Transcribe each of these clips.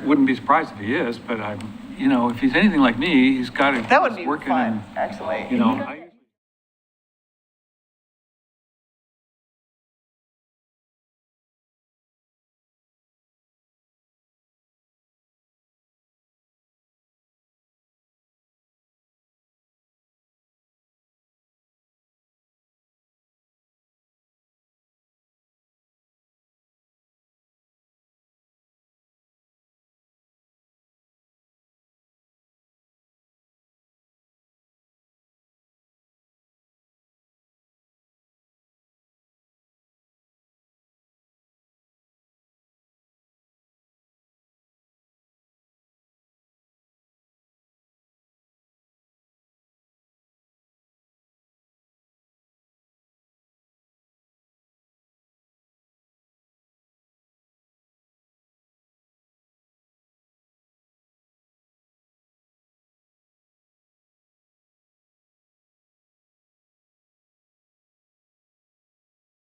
wouldn't be surprised if he is, but you know, if he's anything like me, he's got to. That would be working fun, actually. You know,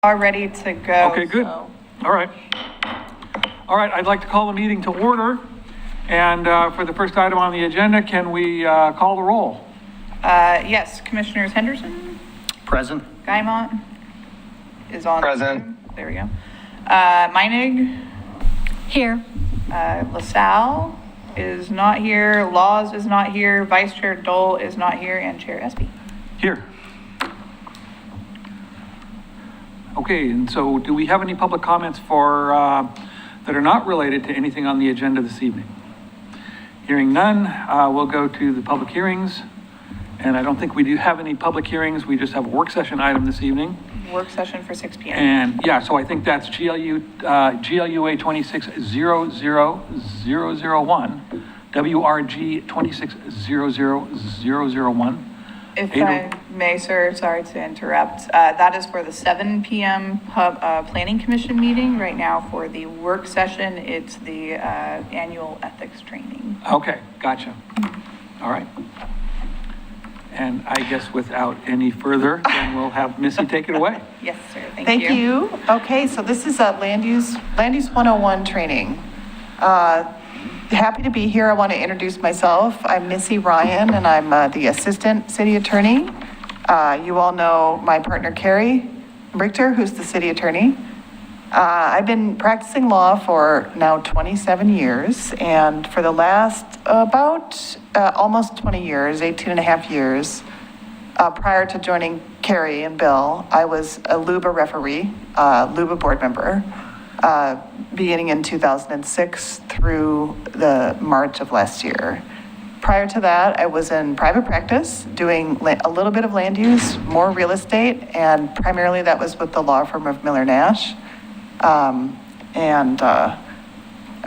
Are ready to go. okay, good. So. All right. All right, I'd like to call the meeting to order. And for the first item on the agenda, can we call the roll? Yes, Commissioners Henderson, Present. Guymont is on. Present. There we go. Meinig, Here. LaSalle is not here, Laws is not here, Vice Chair Dole is not here, and Chair Espy. Here. Okay, and so do we have any public comments for, that are not related to anything on the agenda this evening? Hearing none, we'll go to the public hearings. And I don't think we do have any public hearings. We just have a work session item this evening. Work session for 6 p.m. And yeah, so I think that's GLUA 2600001, WRG 2600001. If I may, sir, sorry to interrupt. That is for the 7 p.m. Planning Commission meeting. Right now for the work session, it's the annual ethics training. Okay, gotcha. All right. And I guess without any further, then we'll have Missy take it away. Yes, sir. Thank you. Okay, so this is a land use 101 training. Happy to be here. I want to introduce myself. I'm Missy Ryan, and I'm the Assistant City Attorney. You all know my partner, Carrie Richter, who's the City Attorney. I've been practicing law for now 27 years, and for the last about almost 20 years, 18 and a half years, prior to joining Carrie and Bill, I was a LUBA referee, LUBA board member, beginning in 2006 through the March of last year. Prior to that, I was in private practice doing a little bit of land use, more real estate, and primarily that was with the law firm of Miller Nash. I'm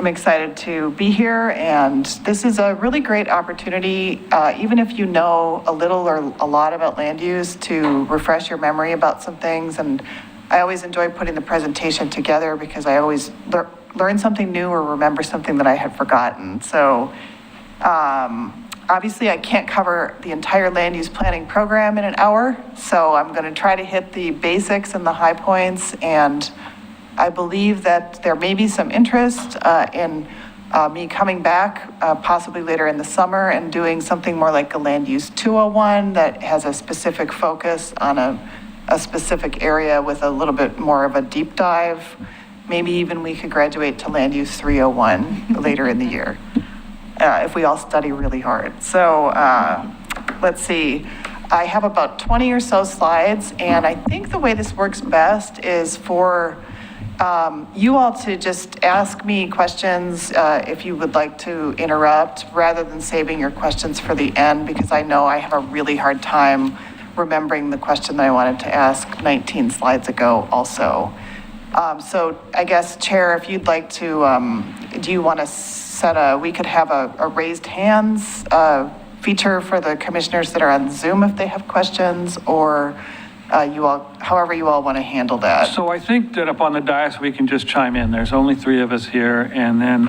excited to be here, and this is a really great opportunity, even if you know a little or a lot about land use, to refresh your memory about some things. And I always enjoy putting the presentation together because I always learn something new or remember something that I had forgotten. So obviously I can't cover the entire land use planning program in an hour, so I'm going to try to hit the basics and the high points. And I believe that there may be some interest in me coming back possibly later in the summer and doing something more like a land use 201 that has a specific focus on a specific area with a little bit more of a deep dive. Maybe even we could graduate to land use 301 later in the year if we all study really hard. So let's see. I have about 20 or so slides, and I think the way this works best is for you all to just ask me questions if you would like to interrupt, rather than saving your questions for the end, because I know I have a really hard time remembering the question that I wanted to ask 19 slides ago also. So I guess, Chair, if you'd like to, do you want to we could have a raised hands feature for the commissioners that are on Zoom if they have questions, or you all, however you all want to handle that. So I think that up on the dais, we can just chime in. There's only 3 of us here. And then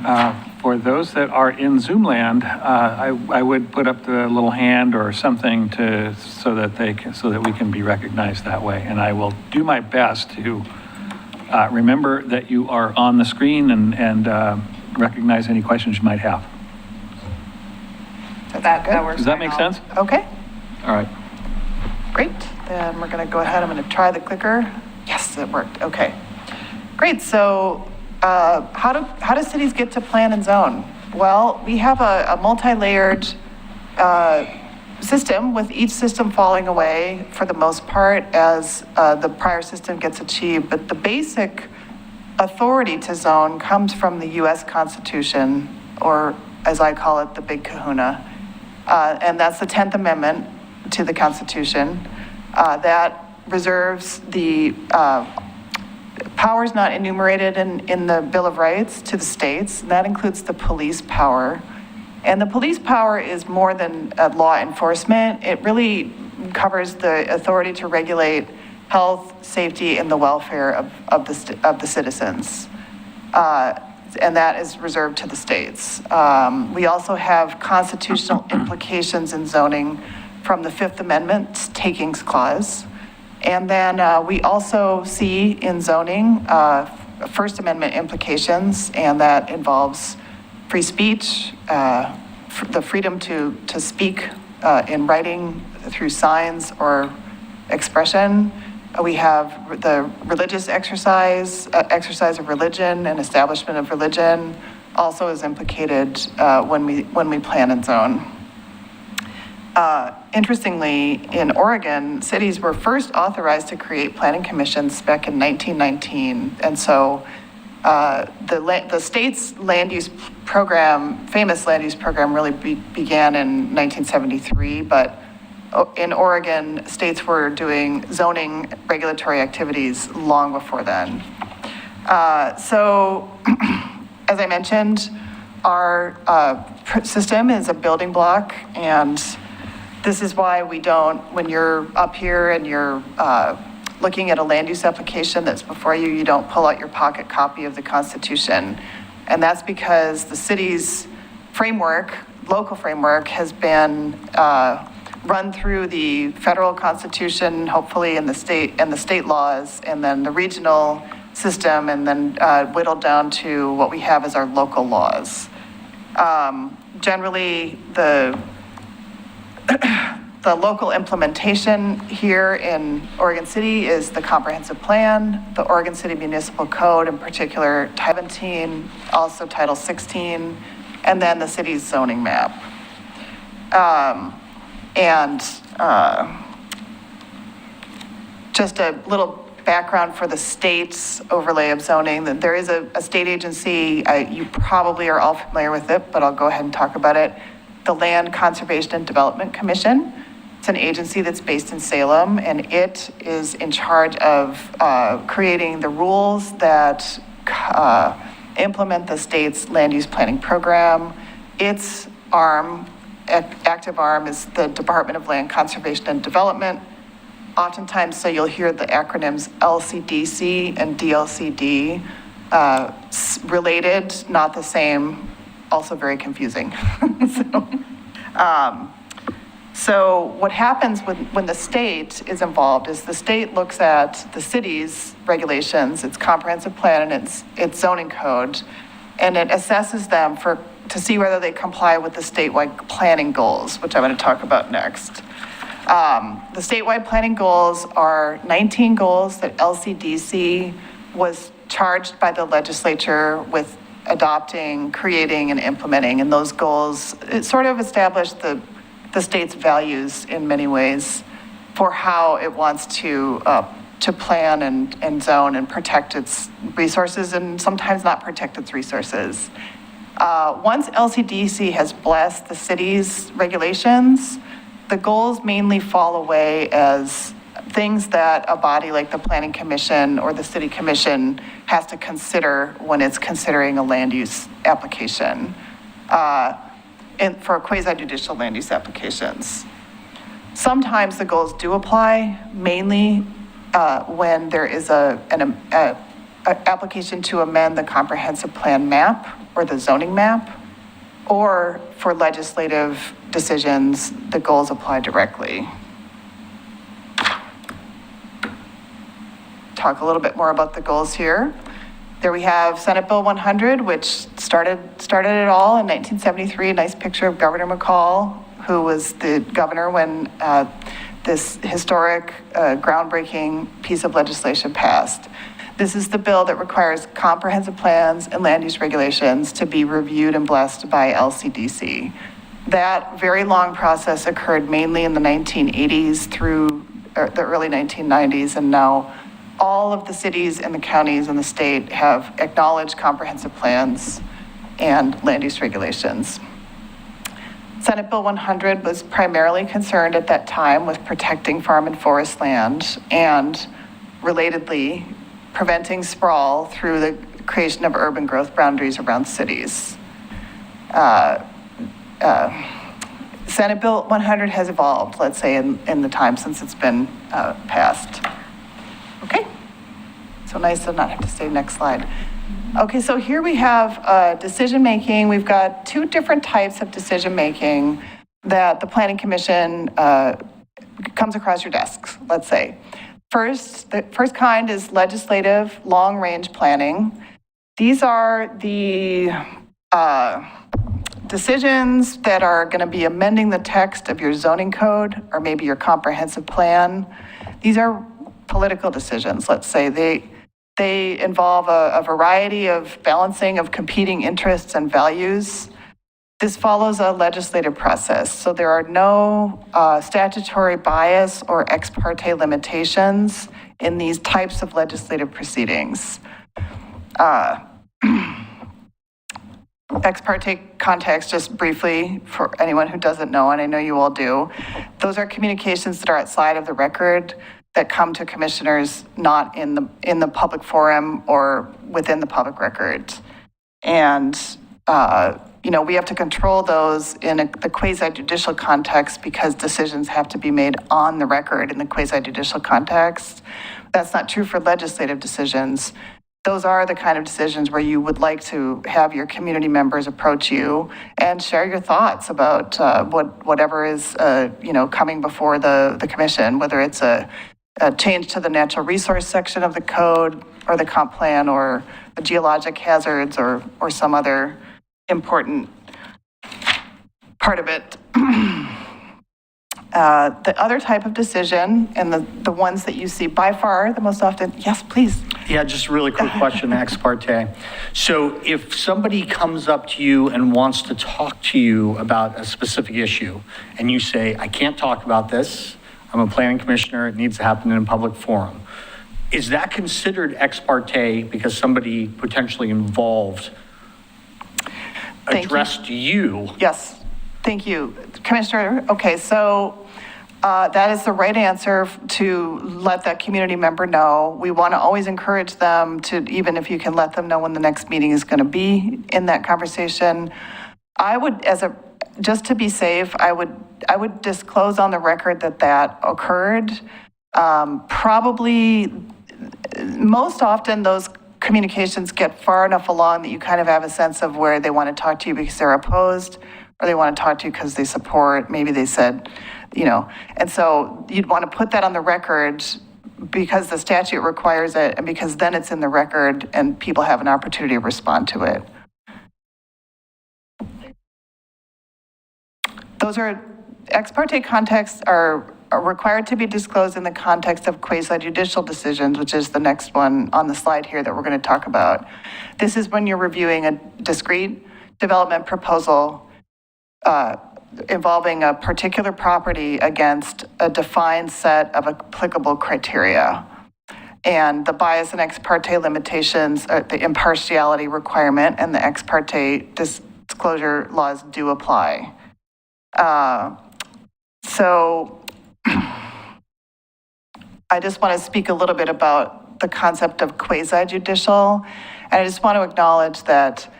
for those that are in Zoom land, I would put up the little hand or something so that we can be recognized that way. And I will do my best to remember that you are on the screen and recognize any questions you might have. That works. Does that fine. make I'll- sense? Okay, All right. great. Then we're going to go ahead, I'm going to try the clicker. Yes, it worked, okay. Great, so how do cities get to plan and zone? Well, we have a multi-layered system, with each system falling away for the most part as the prior system gets achieved. But the basic authority to zone comes from the US Constitution, or as I call it, the Big Kahuna. And that's the 10th Amendment to the Constitution that reserves the powers not enumerated in the Bill of Rights to the states. And that includes the police power. And the police power is more than law enforcement. It really covers the authority to regulate health, safety, and the welfare of the citizens. And that is reserved to the states. We also have constitutional implications in zoning from the Fifth Amendment's takings clause. And then we also see in zoning First Amendment implications, and that involves free speech, the freedom to speak in writing through signs or expression. We have the religious exercise of religion and establishment of religion also is implicated when we plan and zone. Interestingly, in Oregon, cities were first authorized to create planning commissions back in 1919. And so the state's land use program, famous land use program, really began in 1973. But in Oregon, states were doing zoning regulatory activities long before then. So, as I mentioned, our system is a building block, and this is why we don't, when you're up here and you're looking at a land use application that's before you, you don't pull out your pocket copy of the Constitution. And that's because the city's framework, local framework, has been run through the federal Constitution, hopefully in the state laws, and then the regional system, and then whittled down to what we have as our local laws. Generally, the local implementation here in Oregon City is the comprehensive plan, the Oregon City Municipal Code, in particular Title 17, also Title 16, and then the city's zoning map. Just a little background for the state's overlay of zoning, that there is a state agency, you probably are all familiar with it, but I'll go ahead and talk about it. The Land Conservation and Development Commission. It's an agency that's based in Salem, and it is in charge of creating the rules that implement the state's land use planning program. Its arm, active arm, is the Department of Land Conservation and Development. Oftentimes, so you'll hear the acronyms LCDC and DLCD, related, not the same, also very confusing. So what happens when the state is involved is the state looks at the city's regulations, its comprehensive plan, and its zoning code, and it assesses them to see whether they comply with the statewide planning goals, which I'm going to talk about next. The statewide planning goals are 19 goals that LCDC was charged by the legislature with adopting, creating, and implementing. And those goals, it sort of established the state's values in many ways for how it wants to plan and zone and protect its resources, and sometimes not protect its resources. Once LCDC has blessed the city's regulations, the goals mainly fall away as things that a body like the Planning Commission or the City Commission has to consider when it's considering a land use application, and for quasi-judicial land use applications. Sometimes the goals do apply, mainly when there is an application to amend the comprehensive plan map or the zoning map, or for legislative decisions, the goals apply directly. Talk a little bit more about the goals here. There we have Senate Bill 100, which started it all in 1973. A nice picture of Governor McCall, who was the governor when this historic, groundbreaking piece of legislation passed. This is the bill that requires comprehensive plans and land use regulations to be reviewed and blessed by LCDC. That very long process occurred mainly in the 1980s through the early 1990s, and now all of the cities and the counties in the state have acknowledged comprehensive plans and land use regulations. Senate Bill 100 was primarily concerned at that time with protecting farm and forest land and, relatedly, preventing sprawl through the creation of urban growth boundaries around cities. Senate Bill 100 has evolved, let's say, in the time since it's been passed. Okay, so nice to not have to say next slide. Okay, so here we have decision-making. We've got two different types of decision-making that the Planning Commission comes across your desks, let's say. The first kind is legislative long-range planning. These are the decisions that are going to be amending the text of your zoning code or maybe your comprehensive plan. These are political decisions, let's say. They involve a variety of balancing of competing interests and values. This follows a legislative process, so there are no statutory bias or ex parte limitations in these types of legislative proceedings. Ex parte context, just briefly for anyone who doesn't know, and I know you all do, those are communications that are outside of the record that come to commissioners not in the public forum or within the public record. And we have to control those in the quasi-judicial context because decisions have to be made on the record in the quasi-judicial context. That's not true for legislative decisions. Those are the kind of decisions where you would like to have your community members approach you and share your thoughts about whatever is coming before the commission, whether it's a change to the natural resource section of the code or the comp plan or the geologic hazards or some other important part of it. The other type of decision, and the ones that you see by far the most often, yes, please. Yeah, just a really quick question, ex parte. So if somebody comes up to you and wants to talk to you about a specific issue, and you say, I can't talk about this, I'm a planning commissioner, it needs to happen in a public forum, is that considered ex parte because somebody potentially involved addressed you? Yes, thank you, Commissioner. Okay, so that is the right answer to let that community member know. We want to always encourage them to, even if you can let them know when the next meeting is going to be in that conversation. I would, just to be safe, I would disclose on the record that occurred. Probably, most often those communications get far enough along that you kind of have a sense of where they want to talk to you because they're opposed, or they want to talk to you because they support. Maybe they said, and so you'd want to put that on the record because the statute requires it, and because then it's in the record and people have an opportunity to respond to it. Those are ex parte contexts are required to be disclosed in the context of quasi-judicial decisions, which is the next one on the slide here that we're going to talk about. This is when you're reviewing a discrete development proposal involving a particular property against a defined set of applicable criteria. And the bias and ex parte limitations, the impartiality requirement and the ex parte disclosure laws do apply. So I just want to speak a little bit about the concept of quasi-judicial. And I just want to acknowledge that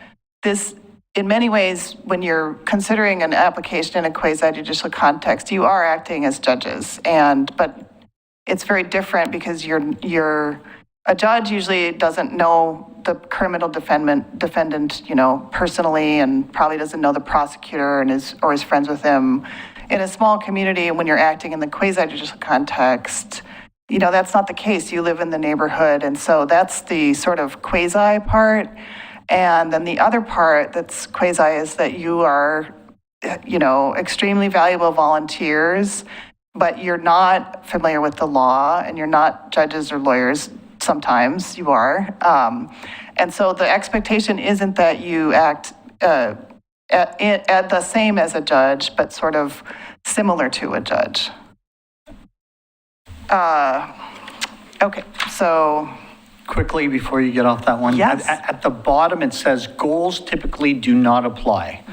this, in many ways, when you're considering an application in a quasi-judicial context, you are acting as judges. But it's very different because a judge usually doesn't know the criminal defendant, personally, and probably doesn't know the prosecutor and is friends with him. In a small community, when you're acting in the quasi-judicial context, that's not the case. You live in the neighborhood. And so that's the sort of quasi part. And then the other part that's quasi is that you are, extremely valuable volunteers, but you're not familiar with the law and you're not judges or lawyers. Sometimes you are. And so the expectation isn't that you act at the same as a judge, but sort of similar to a judge. Okay, so. Quickly, before you get off that one. Yes. At the bottom, it says goals typically do not apply.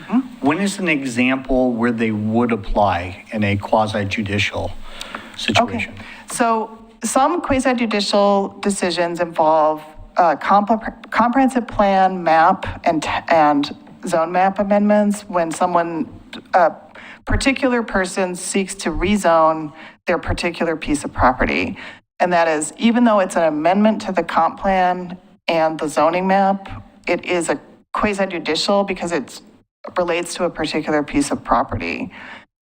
When is an example where they would apply in a quasi-judicial situation? Okay, so some quasi-judicial decisions involve comprehensive plan, map, and zone map amendments when a particular person seeks to rezone their particular piece of property. And that is, even though it's an amendment to the comp plan and the zoning map, it is a quasi-judicial because it relates to a particular piece of property.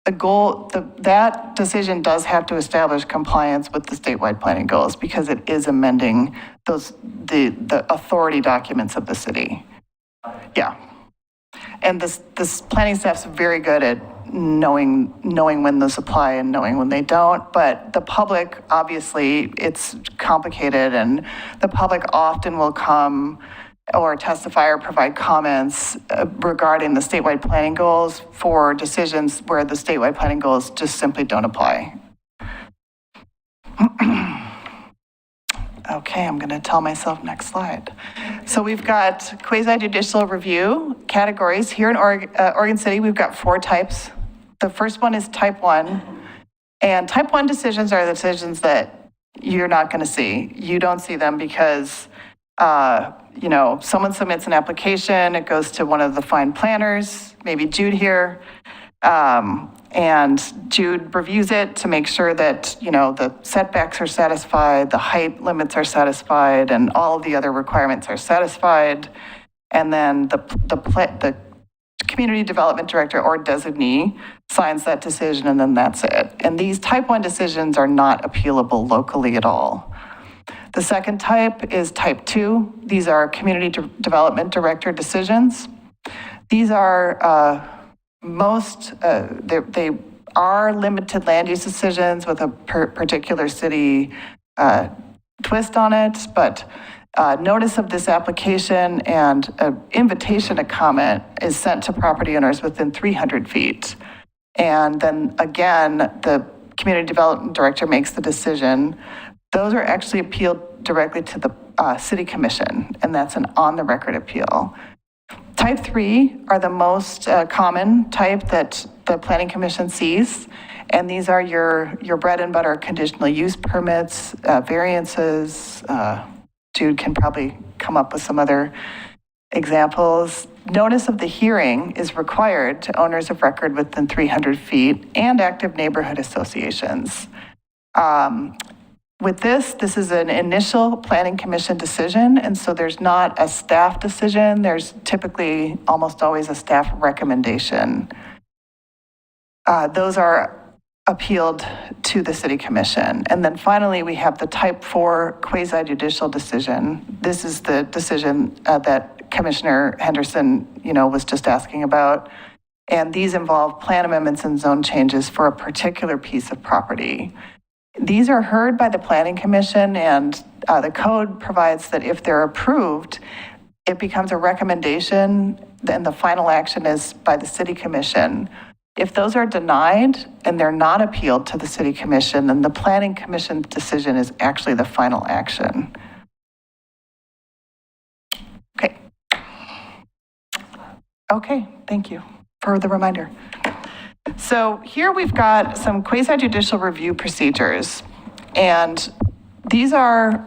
That decision does have to establish compliance with the statewide planning goals because it is amending the authority documents of the city. Yeah. And this planning staff's very good at knowing when those apply and knowing when they don't. But the public, obviously, it's complicated, and the public often will come or testify or provide comments regarding the statewide planning goals for decisions where the statewide planning goals just simply don't apply. Okay, I'm going to tell myself next slide. So we've got quasi-judicial review categories. Here in Oregon City, we've got 4 types. The first one is type 1. And type 1 decisions are the decisions that you're not going to see. You don't see them because, someone submits an application, it goes to one of the fine planners, maybe Jude here, and Jude reviews it to make sure that, the setbacks are satisfied, the height limits are satisfied, and all of the other requirements are satisfied. And then the community development director or designee signs that decision, and then that's it. And these type 1 decisions are not appealable locally at all. The second type is type 2. These are community development director decisions. These are they are limited land use decisions with a particular city twist on it, but notice of this application and an invitation to comment is sent to property owners within 300 feet. And then again, the community development director makes the decision. Those are actually appealed directly to the city commission, and that's an on-the-record appeal. Type 3 are the most common type that the planning commission sees, and these are your bread and butter conditional use permits, variances. Jude can probably come up with some other examples. Notice of the hearing is required to owners of record within 300 feet and active neighborhood associations. With this is an initial planning commission decision, and so there's not a staff decision. There's typically almost always a staff recommendation. Those are appealed to the city commission. And then finally, we have the type 4 quasi-judicial decision. This is the decision that Commissioner Henderson, was just asking about. And these involve plan amendments and zone changes for a particular piece of property. These are heard by the planning commission, and the code provides that if they're approved, it becomes a recommendation, then the final action is by the city commission. If those are denied and they're not appealed to the city commission, then the planning commission decision is actually the final action. Okay, thank you for the reminder. So here we've got some quasi-judicial review procedures, and these are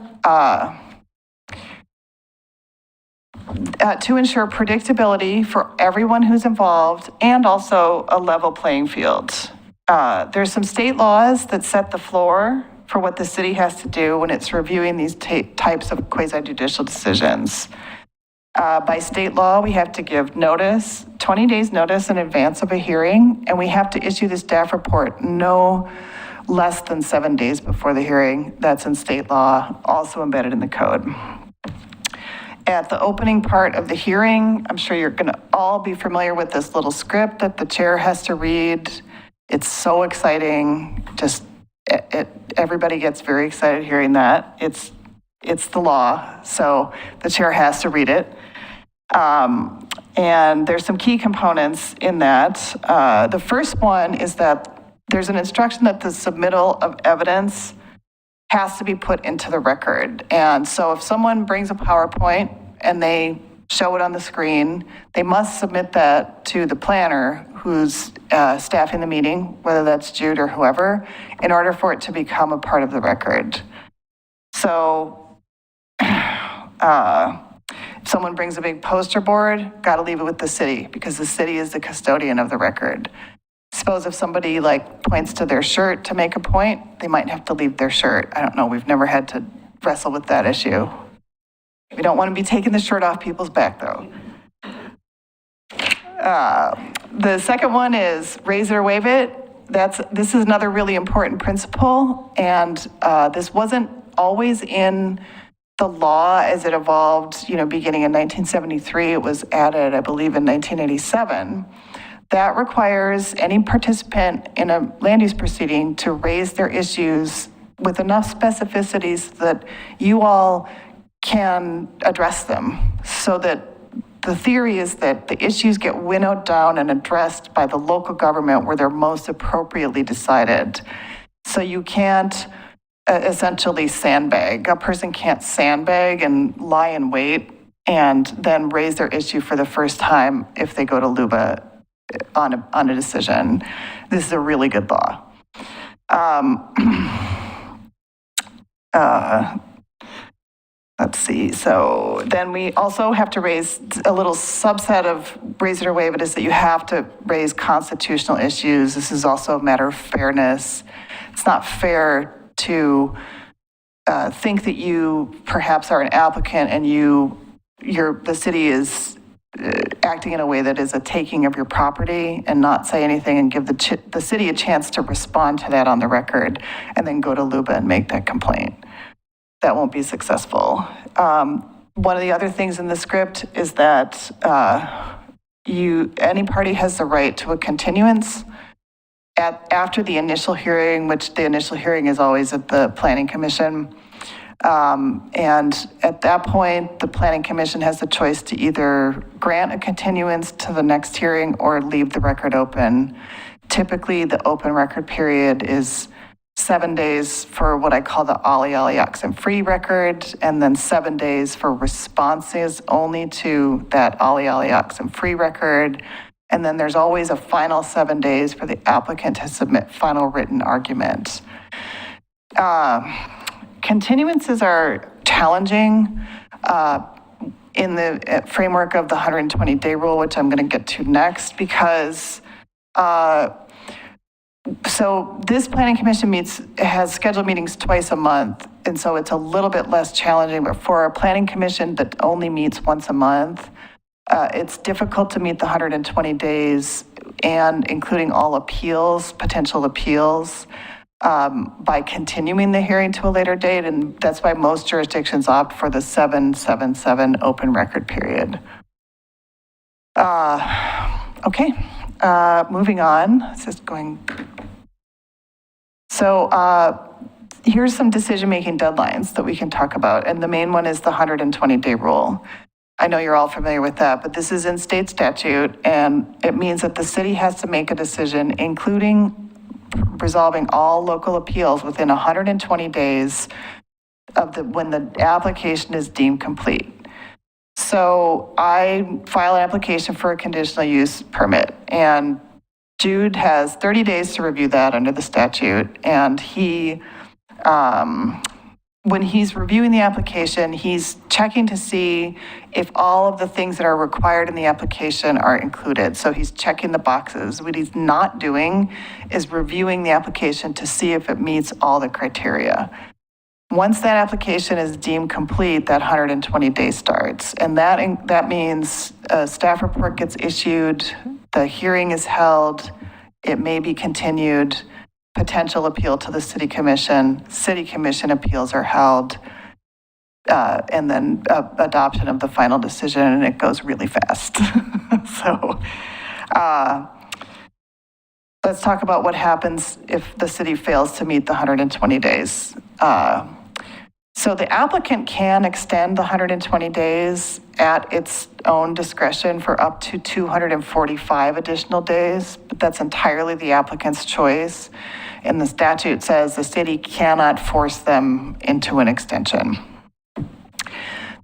to ensure predictability for everyone who's involved and also a level playing field. There's some state laws that set the floor for what the city has to do when it's reviewing these types of quasi-judicial decisions. By state law, we have to give notice, 20 days notice in advance of a hearing, and we have to issue the staff report no less than 7 days before the hearing. That's in state law, also embedded in the code. At the opening part of the hearing, I'm sure you're going to all be familiar with this little script that the chair has to read. It's so exciting. Just everybody gets very excited hearing that. It's the law, so the chair has to read it. And there's some key components in that. The first one is that there's an instruction that the submittal of evidence has to be put into the record. And so if someone brings a PowerPoint and they show it on the screen, they must submit that to the planner who's staffing the meeting, whether that's Jude or whoever, in order for it to become a part of the record. So if someone brings a big poster board, got to leave it with the city because the city is the custodian of the record. Suppose if somebody like points to their shirt to make a point, they might have to leave their shirt. I don't know, we've never had to wrestle with that issue. We don't want to be taking the shirt off people's back though. The second one is raise it or waive it. This is another really important principle, and this wasn't always in the law as it evolved, beginning in 1973. It was added, I believe, in 1987. That requires any participant in a land use proceeding to raise their issues with enough specificities that you all can address them, so that the theory is that the issues get winnowed down and addressed by the local government where they're most appropriately decided. So you can't essentially sandbag. A person can't sandbag and lie in wait and then raise their issue for the first time if they go to LUBA on a decision. This is a really good law. Let's see, so then we also have to raise a little subset of raise it or waive it, is that you have to raise constitutional issues. This is also a matter of fairness. It's not fair to think that you perhaps are an applicant and the city is acting in a way that is a taking of your property and not say anything and give the city a chance to respond to that on the record and then go to LUBA and make that complaint. That won't be successful. One of the other things in the script is that any party has the right to a continuance after the initial hearing, which the initial hearing is always at the Planning Commission. And at that point, the Planning Commission has the choice to either grant a continuance to the next hearing or leave the record open. Typically, the open record period is 7 days for what I call the ollie oxen free record, and then 7 days for responses only to that ollie oxen free record. And then there's always a final 7 days for the applicant to submit final written argument. Continuances are challenging in the framework of the 120-day rule, which I'm going to get to next, because so this Planning Commission has scheduled meetings twice a month, and so it's a little bit less challenging. But for a Planning Commission that only meets once a month, it's difficult to meet the 120 days, and including all appeals, potential appeals, by continuing the hearing to a later date, and that's why most jurisdictions opt for the 777 open record period. Okay, moving on. It's just going. So here's some decision-making deadlines that we can talk about, and the main one is the 120-day rule. I know you're all familiar with that, but this is in state statute, and it means that the city has to make a decision, including resolving all local appeals within 120 days of when the application is deemed complete. So I file an application for a conditional use permit, and Jude has 30 days to review that under the statute, and when he's reviewing the application, he's checking to see if all of the things that are required in the application are included. So he's checking the boxes. What he's not doing is reviewing the application to see if it meets all the criteria. Once that application is deemed complete, that 120 days starts. And that means a staff report gets issued, the hearing is held, it may be continued, potential appeal to the city commission. City commission appeals are held, and then adoption of the final decision, and it goes really fast. So let's talk about what happens if the city fails to meet the 120 days. So the applicant can extend the 120 days at its own discretion for up to 245 additional days, but that's entirely the applicant's choice. And the statute says the city cannot force them into an extension.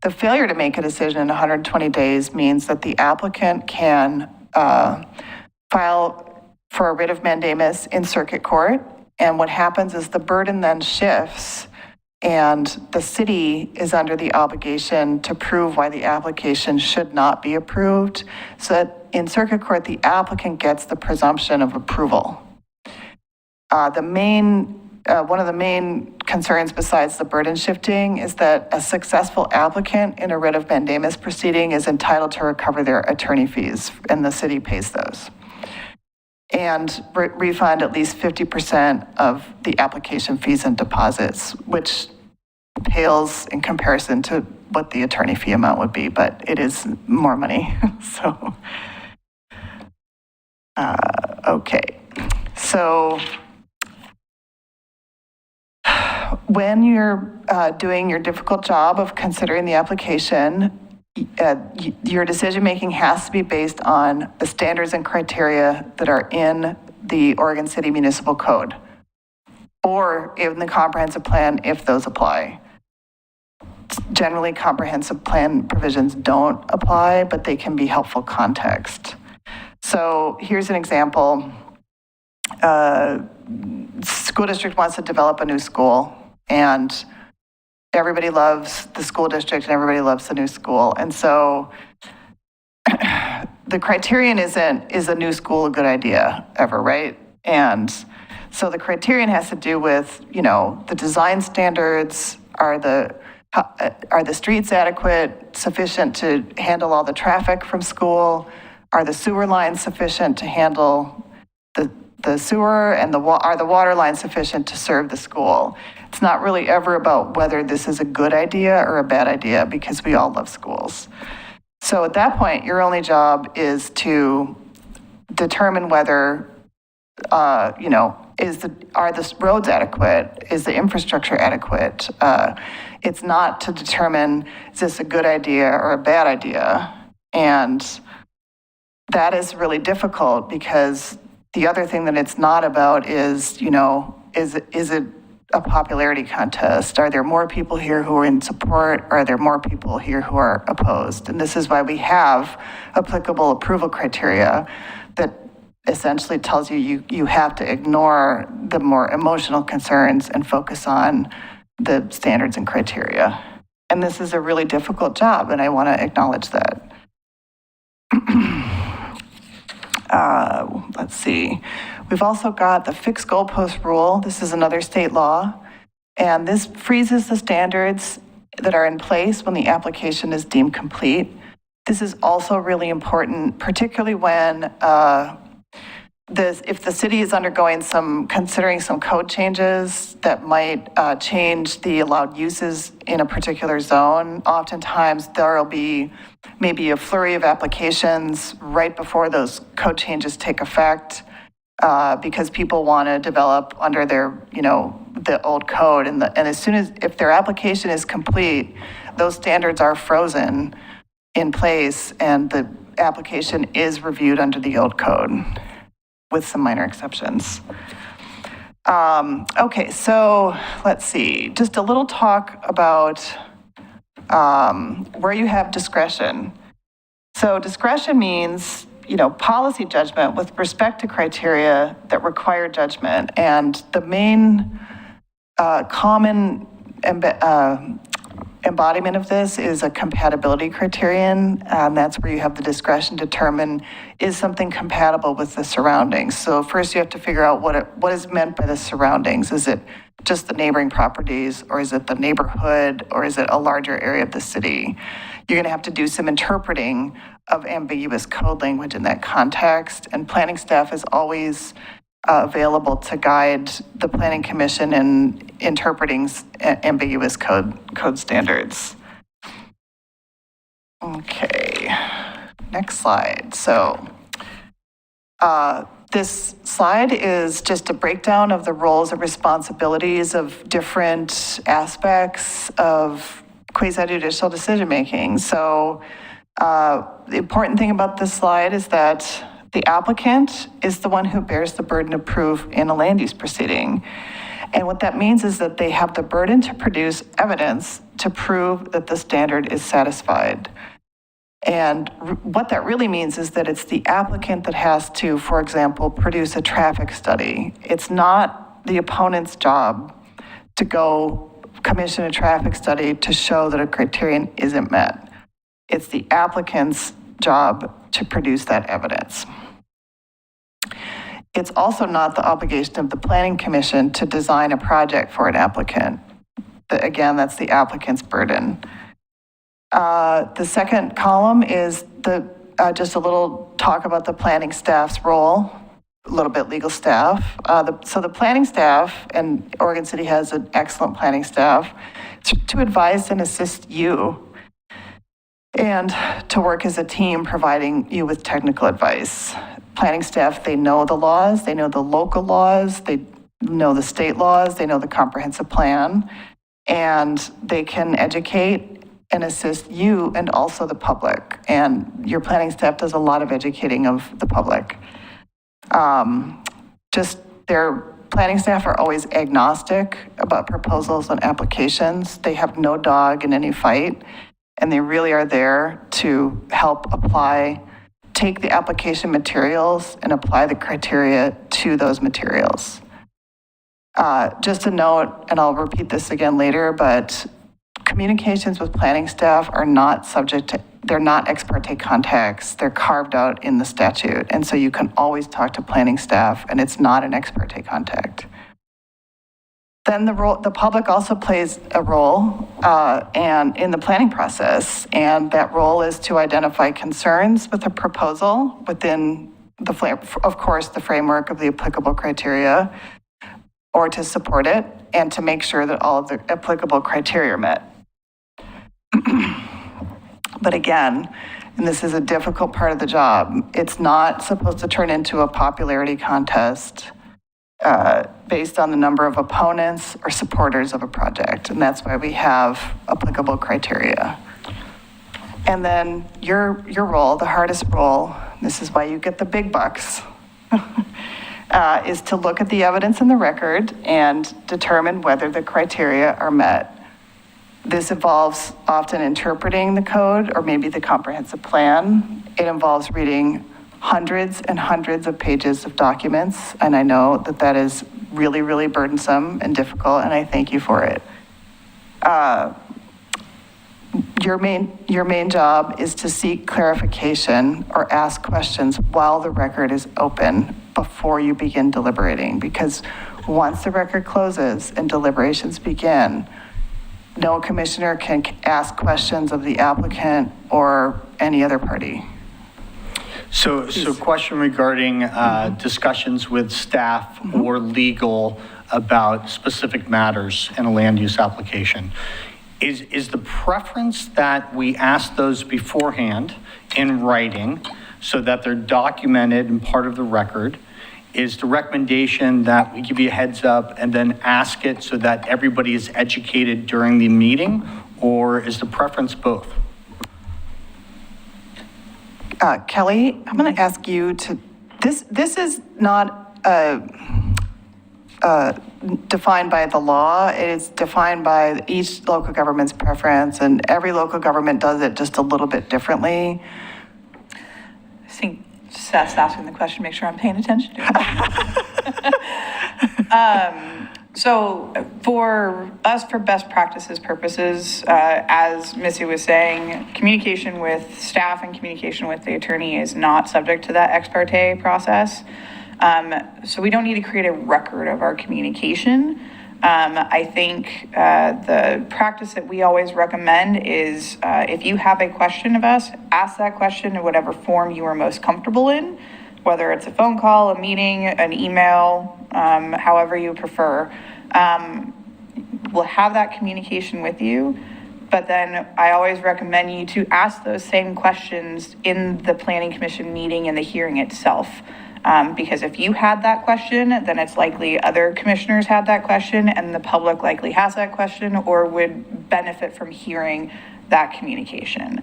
The failure to make a decision in 120 days means that the applicant can file for a writ of mandamus in circuit court. And what happens is the burden then shifts, and the city is under the obligation to prove why the application should not be approved. So that in circuit court, the applicant gets the presumption of approval. One of the main concerns besides the burden shifting is that a successful applicant in a writ of mandamus proceeding is entitled to recover their attorney fees, and the city pays those. And refund at least 50% of the application fees and deposits, which pales in comparison to what the attorney fee amount would be, but it is more money. So, okay. So when you're doing your difficult job of considering the application, your decision-making has to be based on the standards and criteria that are in the Oregon City Municipal Code or in the comprehensive plan if those apply. Generally, comprehensive plan provisions don't apply, but they can be helpful context. So here's an example. School district wants to develop a new school, and everybody loves the school district and everybody loves the new school. And so the criterion isn't, is a new school a good idea ever, right? And so the criterion has to do with, the design standards. Are the streets adequate, sufficient to handle all the traffic from school? Are the sewer lines sufficient to handle the sewer, and are the water lines sufficient to serve the school? It's not really ever about whether this is a good idea or a bad idea, because we all love schools. So at that point, your only job is to determine whether, are the roads adequate? Is the infrastructure adequate? It's not to determine, is this a good idea or a bad idea? And that is really difficult, because the other thing that it's not about is, is it a popularity contest? Are there more people here who are in support? Are there more people here who are opposed? And this is why we have applicable approval criteria that essentially tells you have to ignore the more emotional concerns and focus on the standards and criteria. And this is a really difficult job, and I want to acknowledge that. Let's see. We've also got the fixed goalpost rule. This is another state law, and this freezes the standards that are in place when the application is deemed complete. This is also really important, particularly when if the city is considering some code changes that might change the allowed uses in a particular zone. Oftentimes there will be maybe a flurry of applications right before those code changes take effect, because people want to develop under their, the old code. And as soon as, if their application is complete, those standards are frozen in place, and the application is reviewed under the old code, with some minor exceptions. Okay, so let's see. Just a little talk about where you have discretion. So discretion means, policy judgment with respect to criteria that require judgment. And the main common embodiment of this is a compatibility criterion. That's where you have the discretion to determine, is something compatible with the surroundings? So first you have to figure out what is meant by the surroundings. Is it just the neighboring properties, or is it the neighborhood, or is it a larger area of the city? You're gonna have to do some interpreting of ambiguous code language in that context, and planning staff is always available to guide the planning commission in interpreting ambiguous code standards. Okay, next slide. So this slide is just a breakdown of the roles and responsibilities of different aspects of quasi-judicial decision-making. So the important thing about this slide is that the applicant is the one who bears the burden of proof in a land use proceeding. And what that means is that they have the burden to produce evidence to prove that the standard is satisfied. And what that really means is that it's the applicant that has to, for example, produce a traffic study. It's not the opponent's job to go commission a traffic study to show that a criterion isn't met. It's the applicant's job to produce that evidence. It's also not the obligation of the planning commission to design a project for an applicant. Again, that's the applicant's burden. The second column is just a little talk about the planning staff's role, a little bit legal staff. So the planning staff, and Oregon City has an excellent planning staff, to advise and assist you and to work as a team providing you with technical advice. Planning staff, they know the laws, they know the local laws, they know the state laws, they know the comprehensive plan, and they can educate and assist you and also the public. And your planning staff does a lot of educating of the public. Just their planning staff are always agnostic about proposals and applications. They have no dog in any fight, and they really are there to help take the application materials and apply the criteria to those materials. Just a note, and I'll repeat this again later, but communications with planning staff are not they're not ex parte contacts. They're carved out in the statute. And so you can always talk to planning staff, and it's not an ex parte contact. Then the public also plays a role and in the planning process, and that role is to identify concerns with a proposal within of course, the framework of the applicable criteria, or to support it, and to make sure that all of the applicable criteria are met. But again, and this is a difficult part of the job, it's not supposed to turn into a popularity contest based on the number of opponents or supporters of a project. And that's why we have applicable criteria. And then your role, the hardest role, this is why you get the big bucks, is to look at the evidence in the record and determine whether the criteria are met. This involves often interpreting the code or maybe the comprehensive plan. It involves reading hundreds and hundreds of pages of documents, and I know that that is really, really burdensome and difficult, and I thank you for it. Your main job is to seek clarification or ask questions while the record is open before you begin deliberating, because once the record closes and deliberations begin, no commissioner can ask questions of the applicant or any other party. So question regarding discussions with staff or legal about specific matters in a land use application. Is the preference that we ask those beforehand in writing so that they're documented and part of the record? Is the recommendation that we give you a heads up and then ask it so that everybody is educated during the meeting, or is the preference both? Kelly, I'm going to ask you to, this is not defined by the law. It is defined by each local government's preference, and every local government does it just a little bit differently. I think Seth's asking the question, make sure I'm paying attention to it. So for us, for best practices purposes, as Missy was saying, communication with staff and communication with the attorney is not subject to that ex parte process. So we don't need to create a record of our communication. I think the practice that we always recommend is if you have a question of us, ask that question in whatever form you are most comfortable in, whether it's a phone call, a meeting, an email, however you prefer. We'll have that communication with you, but then I always recommend you to ask those same questions in the planning commission meeting and the hearing itself. Because if you had that question, then it's likely other commissioners had that question, and the public likely has that question or would benefit from hearing that communication.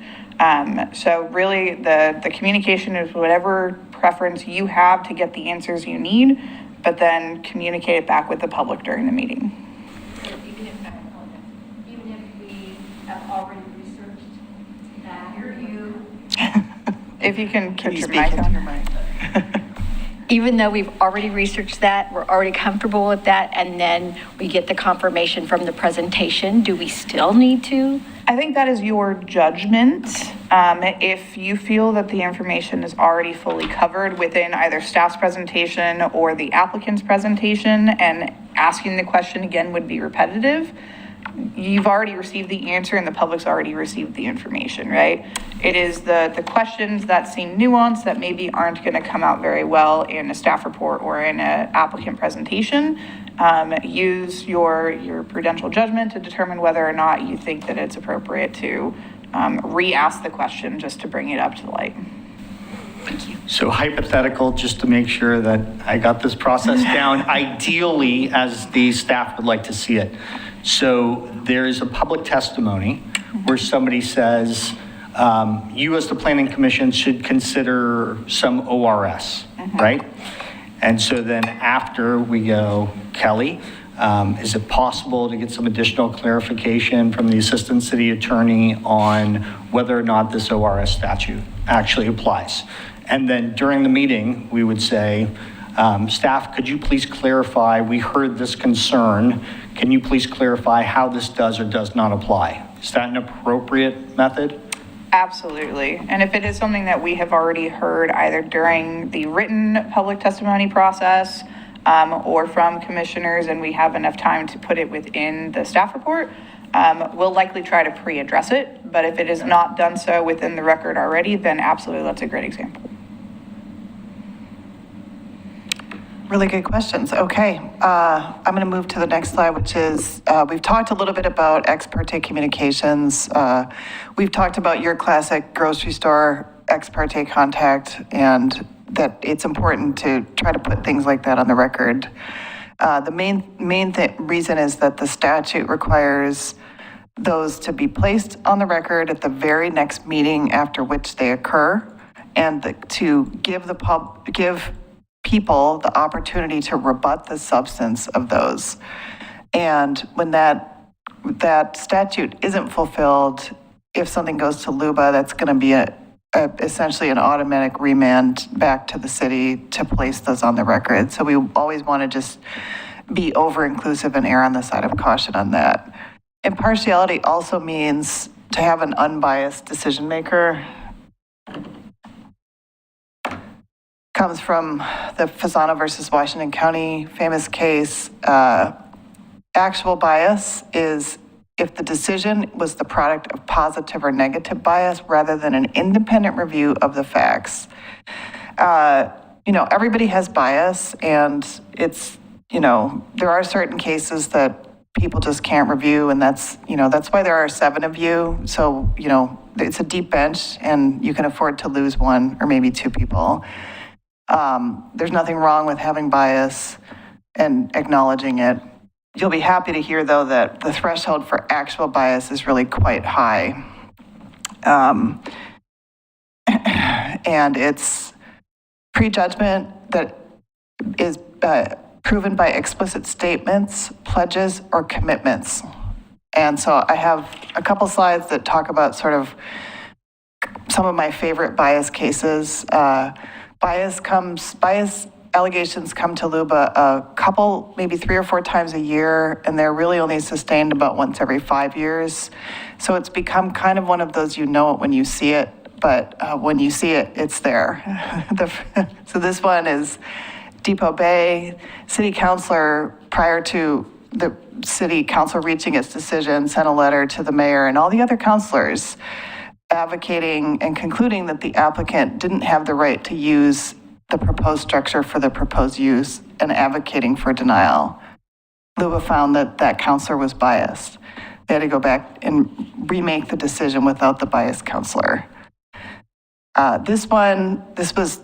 So really the communication is whatever preference you have to get the answers you need, but then communicate it back with the public during the meeting. Even if we have already researched that, If you can put you your speak mic into on. your mic? even though we've already researched that, we're already comfortable with that, and then we get the confirmation from the presentation, do we still need to? I think that is your judgment. If you feel that the information is already fully covered within either staff's presentation or the applicant's presentation, and asking the question again would be repetitive, you've already received the answer and the public's already received the information, right? It is the questions that seem nuanced that maybe aren't going to come out very well in a staff report or in an applicant presentation. Use your prudential judgment to determine whether or not you think that it's appropriate to re-ask the question just to bring it up to the light. So hypothetical, just to make sure that I got this process down, ideally, as the staff would like to see it. So there is a public testimony where somebody says, you as the planning commission should consider some ORS, right? And so then after we go, Kelly, is it possible to get some additional clarification from the assistant city attorney on whether or not this ORS statute actually applies? And then during the meeting, we would say, staff, could you please clarify, we heard this concern, can you please clarify how this does or does not apply? Is that an appropriate method? Absolutely. And if it is something that we have already heard either during the written public testimony process or from commissioners, and we have enough time to put it within the staff report, we'll likely try to pre-address it. But if it is not done so within the record already, then absolutely, that's a great example. Really good questions. Okay, I'm going to move to the next slide, which is, we've talked a little bit about ex parte communications. We've talked about your classic grocery store ex parte contact, and that it's important to try to put things like that on the record. The main reason is that the statute requires those to be placed on the record at the very next meeting after which they occur, and to give people the opportunity to rebut the substance of those. And when that statute isn't fulfilled, if something goes to LUBA, that's going to be essentially an automatic remand back to the city to place those on the record. So we always want to just be over-inclusive and err on the side of caution on that. Impartiality also means to have an unbiased decision maker. Comes from the Fasano versus Washington County famous case. Actual bias is if the decision was the product of positive or negative bias rather than an independent review of the facts. Everybody has bias, and it's, there are certain cases that people just can't review, and that's why there are 7 of you. So, it's a deep bench, and you can afford to lose 1 or maybe 2 people. There's nothing wrong with having bias and acknowledging it. You'll be happy to hear, though, that the threshold for actual bias is really quite high. And it's prejudgment that is proven by explicit statements, pledges, or commitments. And so I have a couple slides that talk about sort of some of my favorite bias cases. Bias allegations come to LUBA a couple, maybe 3 or 4 times a year, and they're really only sustained about once every 5 years. So it's become kind of one of those, it when you see it, but when you see it, it's there. So this one is Depot Bay. City councilor, prior to the city council reaching its decision, sent a letter to the mayor and all the other councilors advocating and concluding that the applicant didn't have the right to use the proposed structure for the proposed use and advocating for denial. LUBA found that that counselor was biased. They had to go back and remake the decision without the biased counselor. This was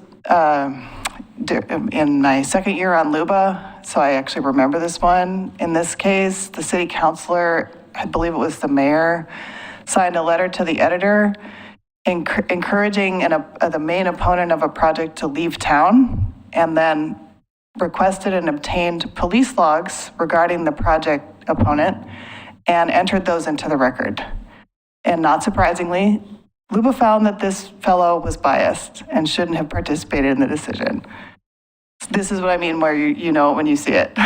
in my second year on LUBA, so I actually remember this one. In this case, the city councilor, I believe it was the mayor, signed a letter to the editor encouraging the main opponent of a project to leave town, and then requested and obtained police logs regarding the project opponent and entered those into the record. And not surprisingly, LUBA found that this fellow was biased and shouldn't have participated in the decision. This is what I mean where you know it when you see it.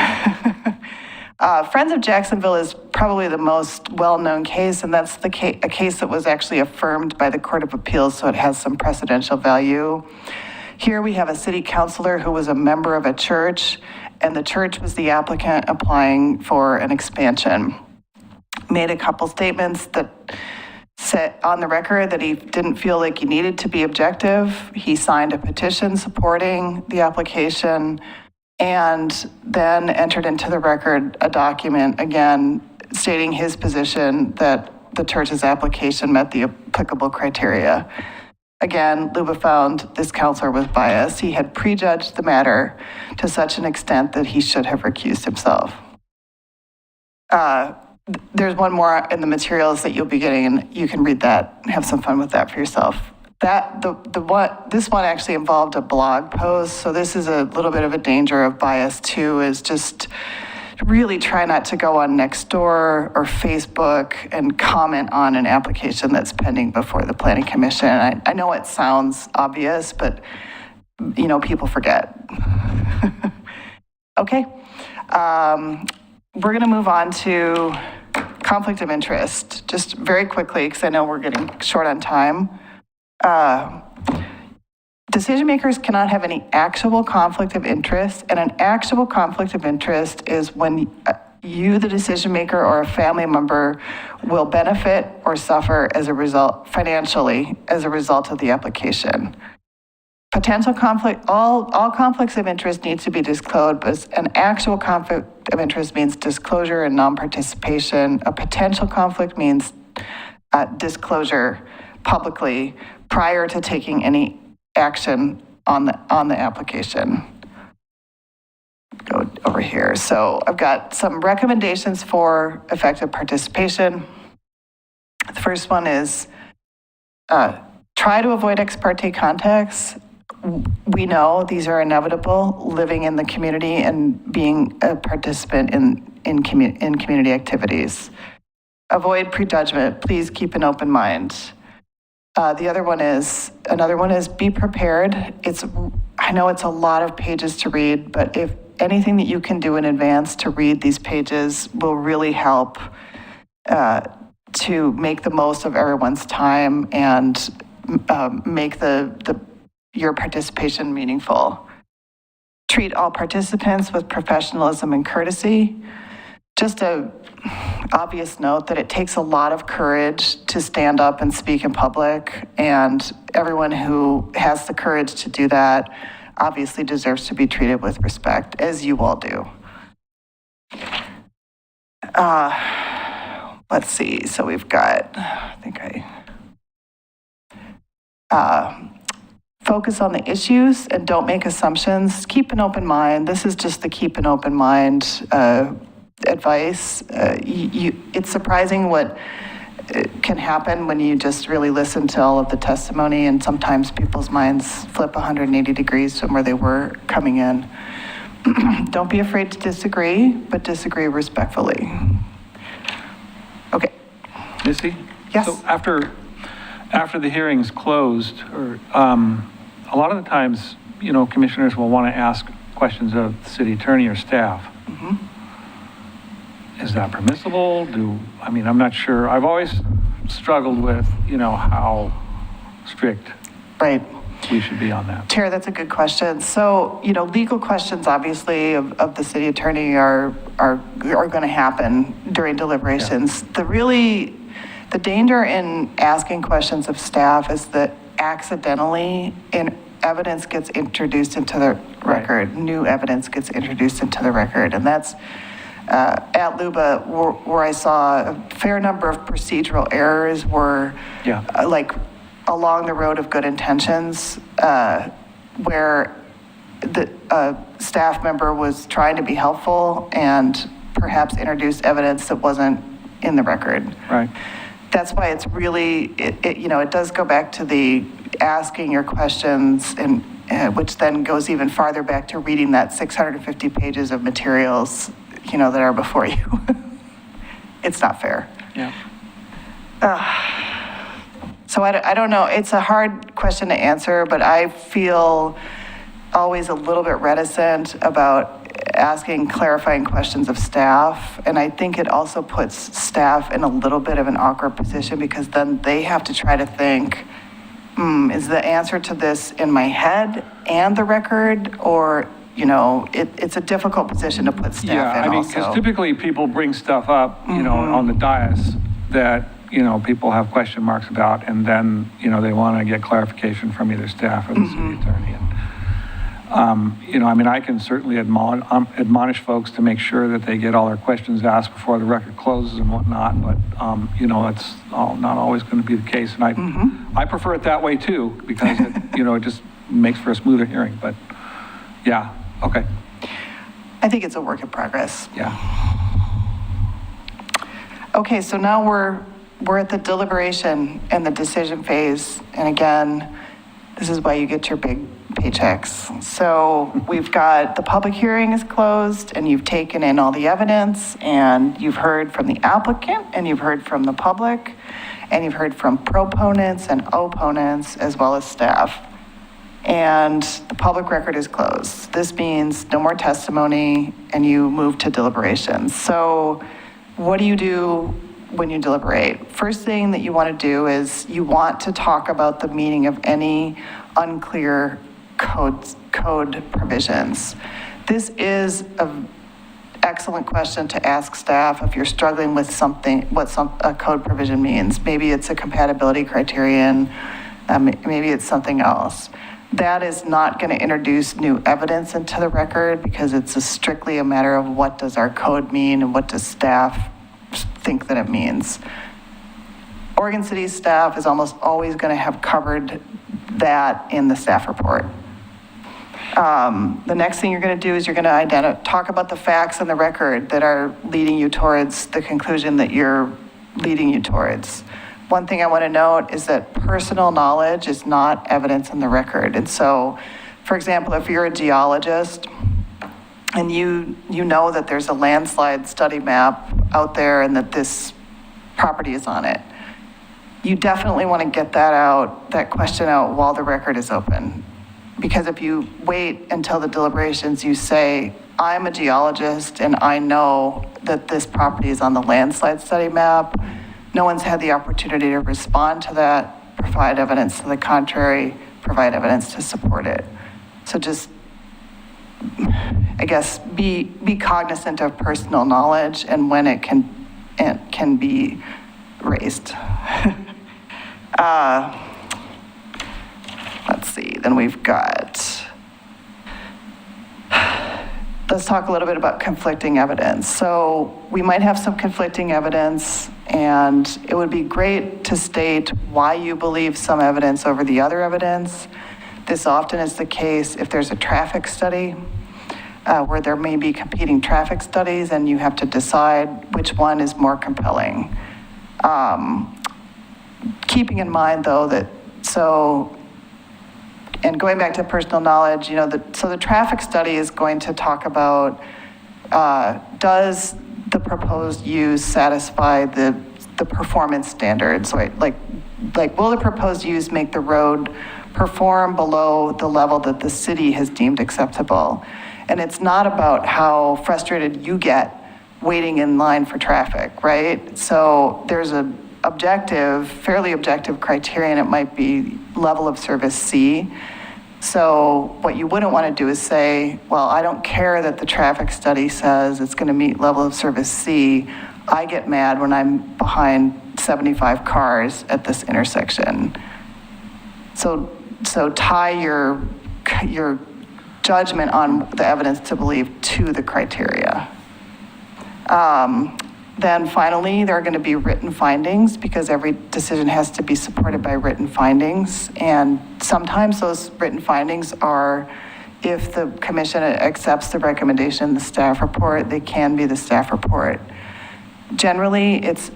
Friends of Jacksonville is probably the most well-known case, and that's a case that was actually affirmed by the Court of Appeals, so it has some precedential value. Here we have a city councilor who was a member of a church, and the church was the applicant applying for an expansion. Made a couple statements that said on the record that he didn't feel like he needed to be objective. He signed a petition supporting the application and then entered into the record a document, again, stating his position that the church's application met the applicable criteria. Again, LUBA found this counselor was biased. He had prejudged the matter to such an extent that he should have recused himself. There's one more in the materials that you'll be getting, and you can read that and have some fun with that for yourself. This one actually involved a blog post, so this is a little bit of a danger of bias too, is just really try not to go on Nextdoor or Facebook and comment on an application that's pending before the Planning Commission. I know it sounds obvious, but you know, people forget. Okay. We're going to move on to conflict of interest, just very quickly, because I know we're getting short on time. Decision makers cannot have any actual conflict of interest, and an actual conflict of interest is when you, the decision maker, or a family member will benefit or suffer as a result, financially, as a result of the application. Potential conflict, all conflicts of interest need to be disclosed, but an actual conflict of interest means disclosure and non-participation. A potential conflict means disclosure publicly prior to taking any action on the application. Go over here. So I've got some recommendations for effective participation. The first one is try to avoid ex parte contacts. We know these are inevitable, living in the community and being a participant in community activities. Avoid prejudgment. Please keep an open mind. Another one is be prepared. I know it's a lot of pages to read, but if anything that you can do in advance to read these pages will really help to make the most of everyone's time and make your participation meaningful. Treat all participants with professionalism and courtesy. Just a obvious note that it takes a lot of courage to stand up and speak in public, and everyone who has the courage to do that obviously deserves to be treated with respect, as you all do. Let's see, so we've got, focus on the issues and don't make assumptions. Keep an open mind. This is just the keep an open mind advice. It's surprising what can happen when you just really listen to all of the testimony, and sometimes people's minds flip 180 degrees from where they were coming in. Don't be afraid to disagree, but disagree respectfully. Okay. Missy? Yes. So after the hearing's closed, or a lot of the times, you know, commissioners will want to ask questions of the city attorney or staff. Mm-hmm. Is that permissible? I'm not sure. I've always struggled with, you know, how strict Right. we should be on that. Tara, that's a good question. So, you know, legal questions, obviously, of the city attorney are going to happen during deliberations. Yeah. The danger in asking questions of staff is that accidentally evidence gets introduced into the record, new evidence gets introduced into the record. And that's at Luba where I saw a fair number of procedural errors were like along the road of good intentions, where the staff member was trying to be helpful and perhaps introduced evidence that wasn't in the record. Right. That's why it's really, it does go back to the asking your questions, and which then goes even farther back to reading that 650 pages of materials, that are before you. It's not fair. Yeah. So I don't know, it's a hard question to answer, but I feel always a little bit reticent about asking clarifying questions of staff. And I think it also puts staff in a little bit of an awkward position, because then they have to try to think, is the answer to this in my head and the record? Or, it's a difficult position to put staff in Yeah, I mean, also. because typically people bring stuff up, on the dais that, people have question marks about, and then, they want to get clarification from either staff or the city attorney. And, I can certainly admonish folks to make sure that they get all their questions asked before the record closes and whatnot, but, that's not always going to be the case. And I prefer it that way too, because it, it just makes for a smoother hearing, but yeah, okay, I think it's a work in progress. yeah. Okay, so now we're at the deliberation and the decision phase. And again, this is why you get your big paychecks. So we've got, the public hearing is closed, and you've taken in all the evidence, and you've heard from the applicant, and you've heard from the public, and you've heard from proponents and opponents, as well as staff. And the public record is closed. This means no more testimony, and you move to deliberations. So what do you do when you deliberate? First thing that you want to do is you want to talk about the meaning of any unclear code provisions. This is an excellent question to ask staff if you're struggling with something, a code provision means. Maybe it's a compatibility criterion, maybe it's something else. That is not going to introduce new evidence into the record, because it's strictly a matter of what does our code mean and what does staff think that it means. Oregon City staff is almost always going to have covered that in the staff report. The next thing you're going to do is you're going to talk about the facts in the record that are leading you towards the conclusion that you're leading you towards. One thing I want to note is that personal knowledge is not evidence in the record. And so, for example, if you're a geologist and you know that there's a landslide study map out there and that this property is on it, you definitely want to get that question out while the record is open. Because if you wait until the deliberations, you say, I'm a geologist and I know that this property is on the landslide study map. No one's had the opportunity to respond to that, provide evidence to the contrary, provide evidence to support it. So just, I guess, be cognizant of personal knowledge and when it can be raised. Let's see, then we've got, let's talk a little bit about conflicting evidence. So we might have some conflicting evidence, and it would be great to state why you believe some evidence over the other evidence. This often is the case if there's a traffic study where there may be competing traffic studies and you have to decide which one is more compelling. Keeping in mind though that, and going back to personal knowledge, so the traffic study is going to talk about, does the proposed use satisfy the performance standards? Like will the proposed use make the road perform below the level that the city has deemed acceptable? And it's not about how frustrated you get waiting in line for traffic, right? So there's a fairly objective criterion. It might be level of service C. So what you wouldn't want to do is say, well, I don't care that the traffic study says it's going to meet level of service C. I get mad when I'm behind 75 cars at this intersection. So So tie your judgment on the evidence to believe to the criteria. Then finally, there are going to be written findings because every decision has to be supported by written findings. And sometimes those written findings are, if the commission accepts the recommendation in the staff report, they can be the staff report. Generally, it's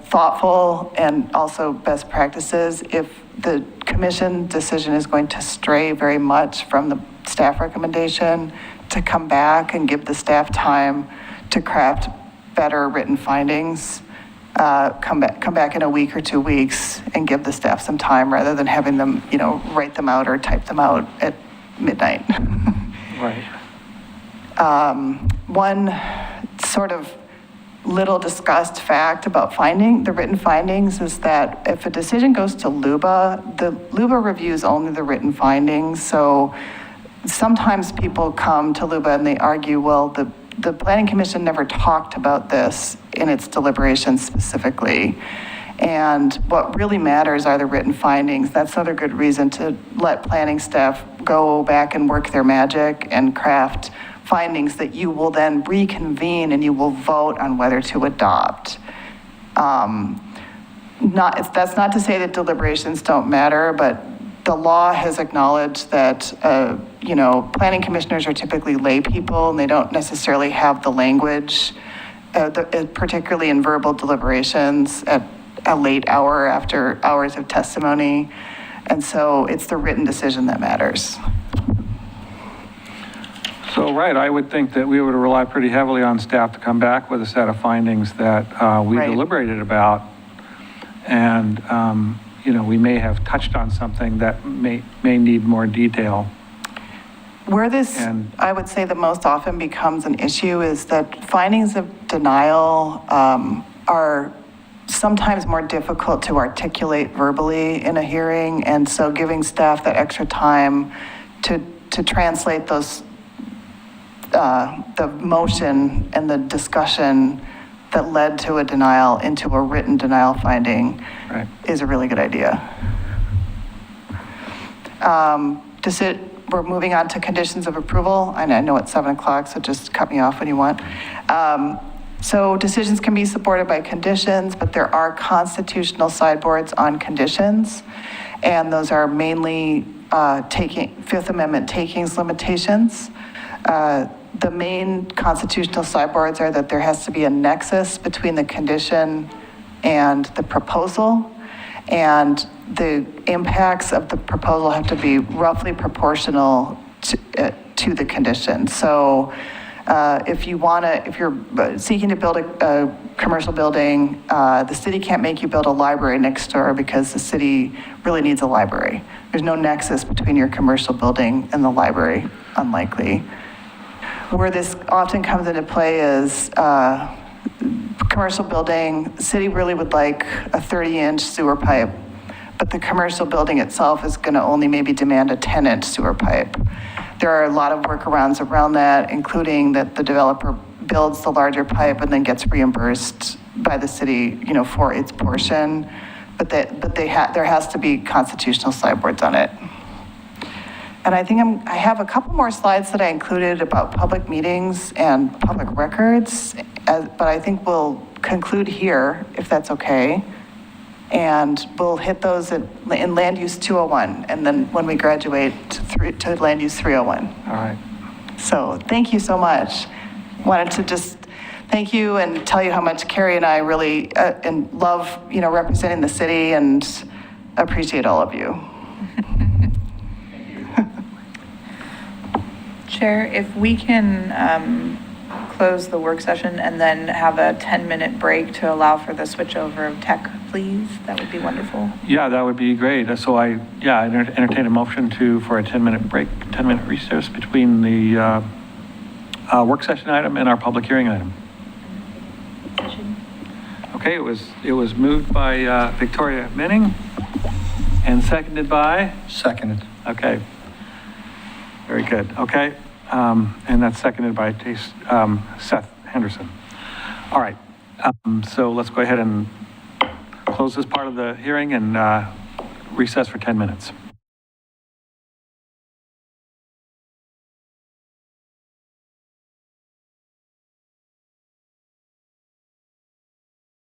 thoughtful and also best practices. If the commission decision is going to stray very much from the staff recommendation, to come back and give the staff time to craft better written findings, come back in a week or 2 weeks and give the staff some time rather than having them, write them out or type them out at midnight. Right. One sort of little discussed fact about the written findings is that if a decision goes to LUBA, the LUBA reviews only the written findings. So sometimes people come to LUBA and they argue, well, the Planning Commission never talked about this in its deliberations specifically. And what really matters are the written findings. That's another good reason to let planning staff go back and work their magic and craft findings that you will then reconvene and you will vote on whether to adopt. That's not to say that deliberations don't matter, but the law has acknowledged that, planning commissioners are typically lay people and they don't necessarily have the language, particularly in verbal deliberations at a late hour after hours of testimony. And so it's the written decision that matters. So, right, I would think that we would rely pretty heavily on staff to come back with a set of findings that we Right. deliberated about. And, we may have touched on something that may need more detail. Where this, And- I would say, the most often becomes an issue is that findings of denial are sometimes more difficult to articulate verbally in a hearing. And so giving staff that extra time to translate those, the motion and the discussion that led to a denial into a written denial finding Right. is a really good idea. We're moving on to conditions of approval. And I know it's 7 o'clock, so just cut me off when you want. So decisions can be supported by conditions, but there are constitutional sideboards on conditions. And those are mainly Fifth Amendment takings limitations. The main constitutional sideboards are that there has to be a nexus between the condition and the proposal, and the impacts of the proposal have to be roughly proportional to the condition. So if you're seeking to build a commercial building, the city can't make you build a library next door because the city really needs a library. There's no nexus between your commercial building and the library, unlikely. Where this often comes into play is commercial building. The city really would like a 30-inch sewer pipe, but the commercial building itself is going to only maybe demand a 10-inch sewer pipe. There are a lot of workarounds around that, including that the developer builds the larger pipe and then gets reimbursed by the city, for its portion. But there has to be constitutional sideboards on it. And I think I have a couple more slides that I included about public meetings and public records, but I think we'll conclude here, if that's okay. And we'll hit those in Land Use 201, and then when we graduate to Land Use 301. All right. So thank you so much. Wanted to just thank you and tell you how much Carrie and I really and love, representing the city, and appreciate all of you. Chair, if we can close the work session and then have a 10-minute break to allow for the switchover of tech, please, that would be wonderful. Yeah, that would be great. So I entertain a motion for a 10-minute break, 10-minute recess between the work session item and our public hearing item. Okay, it was moved by Victoria Menning and seconded by? Seconded. Okay. Very good. Okay. And that's seconded by Seth Henderson. All right. So let's go ahead and close this part of the hearing and recess for 10 minutes.